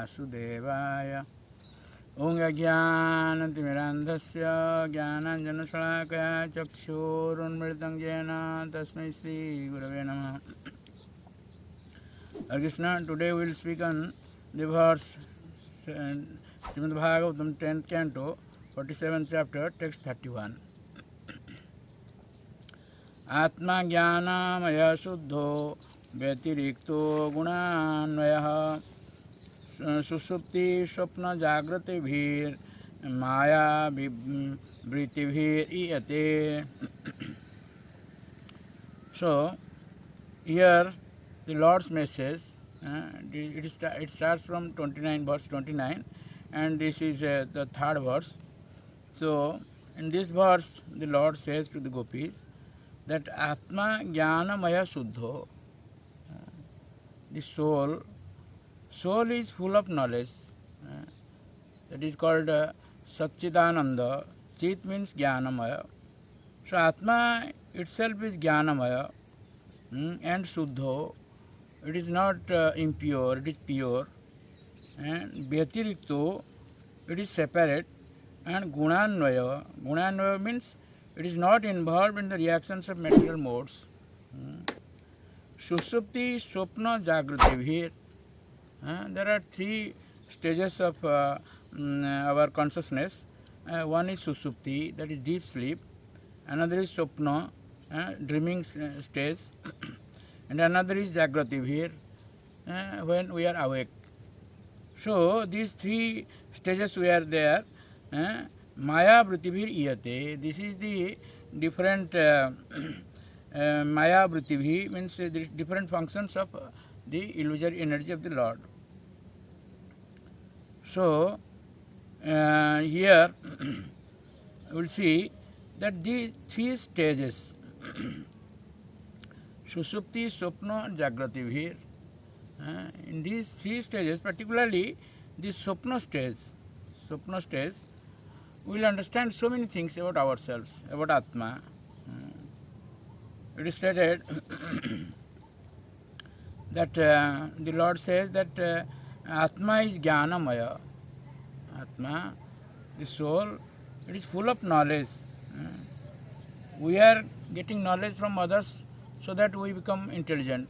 वासुदेवाय। ओं अज्ञानतिमिरान्धस्य ज्ञानाञ्जनशलाकया चक्षुरुन्मिलितं येन तस्मै श्रीगुरवे नमः। Hare Krishna, today we will speak on the verse Srimad Bhagavatam 10th canto, 47th chapter, text 31. Atma jnanamaya suddho व्यतिरिक्तो गुणान्वयः सुषुप्ति स्वप्न जागृति भीर माया वृत्तिभिरीयते. So here the Lord's message, it starts from 29, verse 29, and this is the third verse. So in this verse the Lord says to the gopis that Atma Jnanamaya Suddho, the soul is full of knowledge. That is called Satchidananda. Chit means Jnanamaya. So Atma itself is Jnanamaya and Suddho. It is not impure, it is pure. And Vyatirikto, it is separate. And Gunanvaya, Gunanvaya means it is not involved in the reactions of material modes. Sushupti, Swapna, Jagrati. Here, there are three stages of our consciousness. One is Sushupti, that is deep sleep. Another is Swapna, dreaming stage. And another is Jagrati, here, when we are awake. So, these three stages we are there. Maya Vrittibhir Iyate. This is the different Maya Vrittibhi means the different functions of the illusory energy of the Lord. So here we will see that these three stages Sushupti, Swapna, Jagrati Bhir. In these three stages, particularly the Swapna stage, we will understand so many things about ourselves, about Atma. It is stated that the Lord says that Atma is Jnanamaya. Atma, the soul, it is full of knowledge. We are getting knowledge from others so that we become intelligent.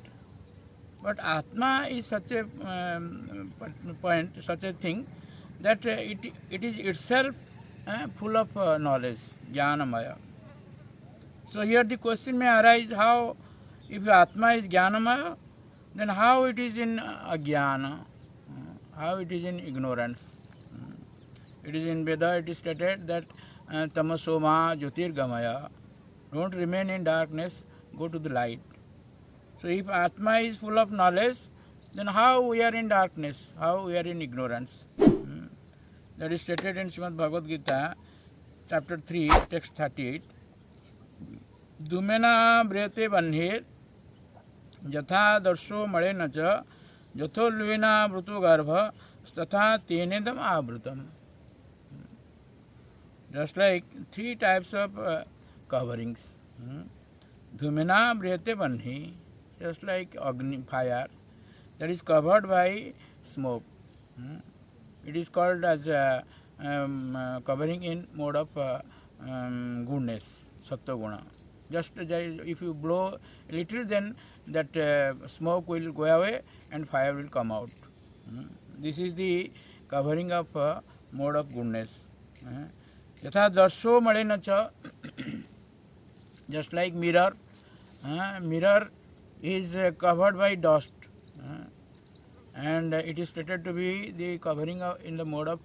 But Atma is such a point, such a thing that it is itself full of knowledge, Jnanamaya. So here the question may arise, how, if Atma is Jnanamaya, then how it is in Ajnana, how it is in ignorance. It is in Veda, it is stated that Tamasoma Jyotirgamaya, don't remain in darkness, go to the light. So if Atma is full of knowledge, then how we are in darkness, how we are in ignorance. That is stated in Srimad Bhagavad Gita, chapter 3, text 38. Dumena brete banhir jatha darsho madena cha jatho lvina vrutu garbha statha tenedam avrutam. Just like three types of coverings. Dhumena brete banhi, just like Agni, fire, that is covered by smoke. It is called as covering in mode of goodness, sattva guna. Just if you blow a little, then that smoke will go away and fire will come out. This is the covering of mode of goodness. Yatha darsho madena cha, just like mirror. Mirror is covered by dust, and it is stated to be the covering of, in the mode of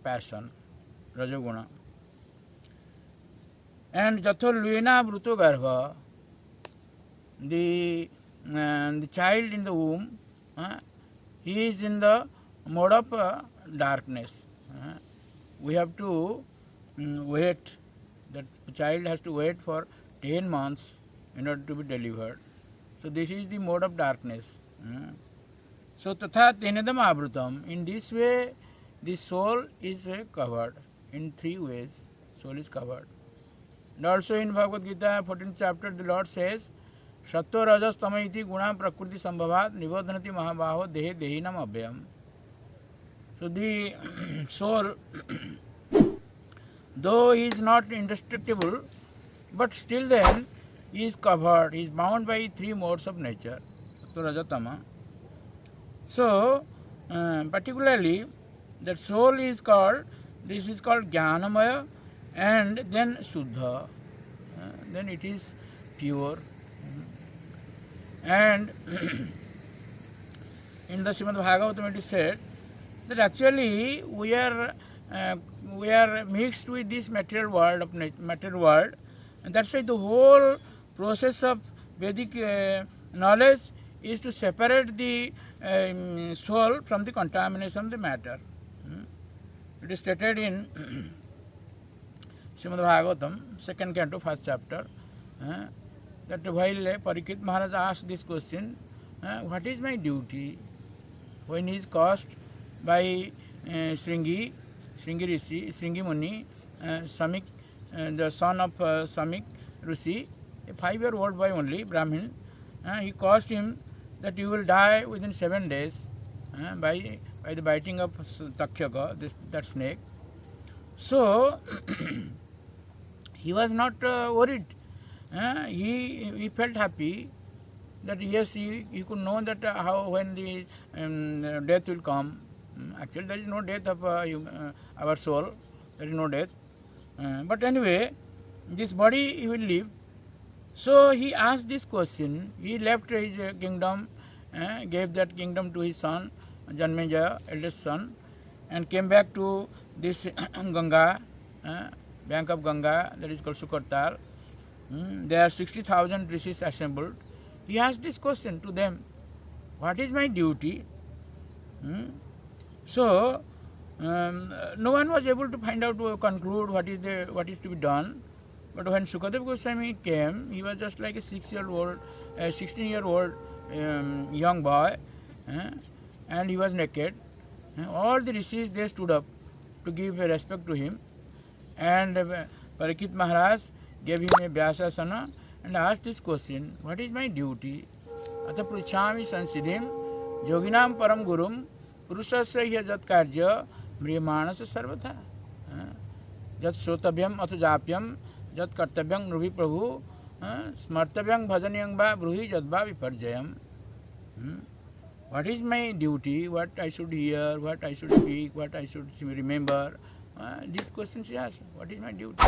passion, rajoguna. And Jatho Luina Bruto Garbha, the child in the womb, he is in the mode of darkness. We have to wait, that child has to wait for 10 months in order to be delivered. So this is the mode of darkness. So tatha tenedam avrutam. In this way, the soul is covered. In three ways, soul is covered. And also in Bhagavad Gita, 14th chapter, the Lord says, सत्व रजस तम इति गुणा प्रकृति संभवात निबोधनति महाबाहो देहे देहिनम अव्ययम. So the soul, though he is not indestructible, but still then he is covered, he is bound by three modes of nature, sattva, raja, tama. So particularly that soul is called, this is called jnanamaya, and then shuddha, then it is pure. And in the Srimad Bhagavatam it is said that actually we are mixed with this material world, and that's why the whole process of Vedic knowledge is to separate the soul from the contamination of the matter. It is stated in Srimad Bhagavatam, 2nd canto, 1st chapter, that while Parikshit Maharaj asked this question, what is my duty, when he is caused by Shringi Rishi, Shringi Muni, Samik, the son of Samik Rishi, a 5-year-old boy only, Brahmin, he caused him that you will die within 7 days by the biting of Takshaka, that snake. So he was not worried. He felt happy that yes, he could know that how when the death will come. Actually, there is no death of our soul. There is no death. But anyway, this body he will live. So he asked this question. He left his kingdom, gave that kingdom to his son, Janmejaya, eldest son, and came back to this Ganga, bank of Ganga, that is called Sukartal. There are 60,000 rishis assembled. He asked this question to them, what is my duty? So no one was able to find out, to conclude what is to be done. But when Sukadeva Goswami came, he was just like a 16-year-old young boy, and he was naked. All the rishis, they stood up to give respect to him, and Parikshit Maharaj gave him a Vyasasana and asked this question, what is my duty? Ata pruchami sansidhim yoginam param gurum purusasya hi jat karya mriyamanasa sarvatha. Jat sotavyam atujapyam jat kartavyam nruvi prabhu smartavyam bhajaniyam va bruhi jadva viparjayam. What is my duty? What I should hear? What I should speak? What I should remember? These questions he asked. What is my duty?